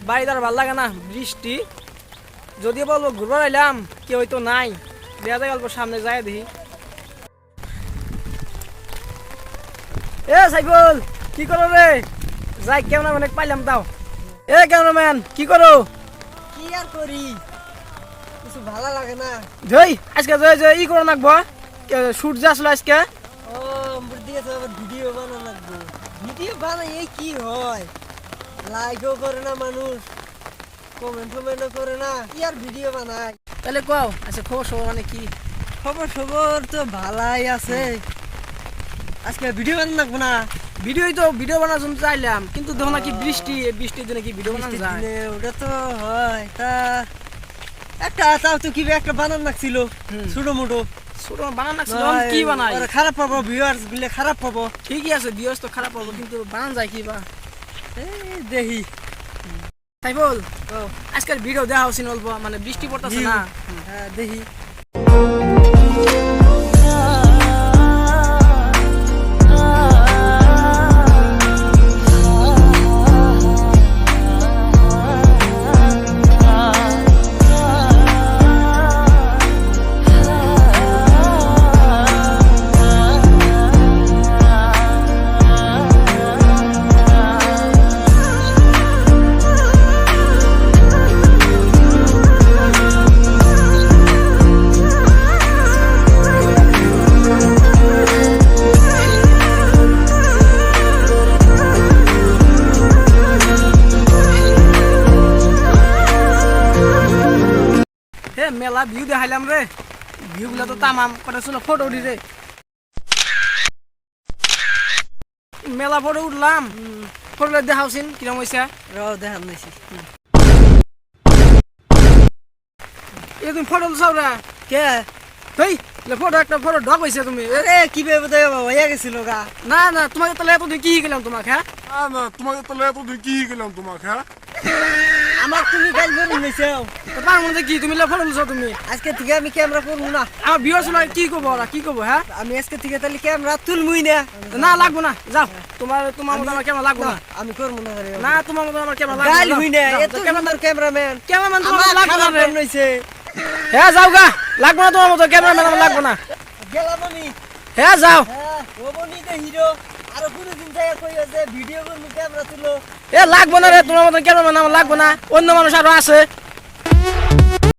বাড়িতে আর ভালো লাগে না, বৃষ্টি। যদি বলবো ঘুরবার আইলাম, কেউ হয়তো নাই। দেখা যায় গল্প সামনে যায় দেখি। এ সাইফুল, কি করো রে? যাই ক্যামেরাম্যান পাইলাম দাও। এ ক্যামেরাম্যান, কি করো? কি আর করি, কিছু ভালো লাগে না। জয় আজকে জয় জয় ই করো নাকবো, শুট যে আসলো আজকে। ও বুদ্ধি আছে, আবার ভিডিও বানানো লাগবে। ভিডিও বানাই কি হয়, লাইকও করে না মানুষ, কমেন্টও করে না, কি আর ভিডিও বানাই। তাহলে কও আচ্ছা খবর সবর মানে কি? খবর তো ভালাই আছে। আজকে ভিডিও বানানো লাগবে না। ভিডিও বানার জন্য চাইলাম, কিন্তু দেখো না কি বৃষ্টি, এই বৃষ্টির দিনে কি ভিডিও বানানো যায়? ওটা তো হয়, তা একটা তাও তো কি একটা বানানো লাগছিল ছোট মোটো। ছোট বানান লাগছিল, কি বানাই? খারাপ পাবো, ভিউয়ার্স গুলো খারাপ পাবো। ঠিকই আছে, ভিউয়ার্স তো খারাপ পাবো, কিন্তু বানান যায় কি বা? দেখি সাইফুল, আজকাল ভিডিও দেখা হচ্ছে অল্প, মানে বৃষ্টি পড়তেছে না। হ্যাঁ দেখি। মেলা ভিউ দেখাইলাম রে, ভিউ গুলা তো তামাম। কটা শুনো ফটো উঠি রে, মেলা ফটো উঠলাম। ফটো দেখাওছিন কিরম হয়েছে? দেখান দিছি। তুমি ফটো চাও রে কে? তুই ফটো একটা ফটো ডক হয়েছে তুমি। আরে কি ভেবে হয়ে গেছিল গা। না না, তোমাকে তাহলে এতদিন কি গেলাম তোমাকে? হ্যাঁ তোমাকে তাহলে এতদিন কি গেলাম তোমাকে? হ্যাঁ আমার তুমি গাইল বেরো নিছো। তার মধ্যে কি তুমি ফটো নিছো তুমি? আজকে থেকে আমি ক্যামেরা করবো না। আমার ভিউয়ার্স কি করবো ওরা, কি করবো? হ্যাঁ আমি আজকে থেকে তাহলে ক্যামেরা তুলবই না। না লাগবো না, যাও। তোমার মতো আমার ক্যামেরা লাগবো না। আমি করবো না। না তোমার মতো আমার ক্যামেরা লাগবো গাইল না। হই না, এত সুন্দর ক্যামেরাম্যান। ক্যামেরাম্যান তোমার আমার মতো লাগবো না খারাপ রে। বানাইছে। হ্যাঁ যাও গা, লাগবো না তোমার মতো ক্যামেরাম্যান, আমার লাগবো না। গেলাম আমি। হ্যাঁ যাও। হ্যাঁ ওবনি দে হিরো। আর কোনদিন যায় কই যে ভিডিও করব, ক্যামেরা তুলো। লাগবো না রে, তোমার মতো ক্যামেরাম্যান আমার লাগবো না। অন্য মানুষ আরো আছে।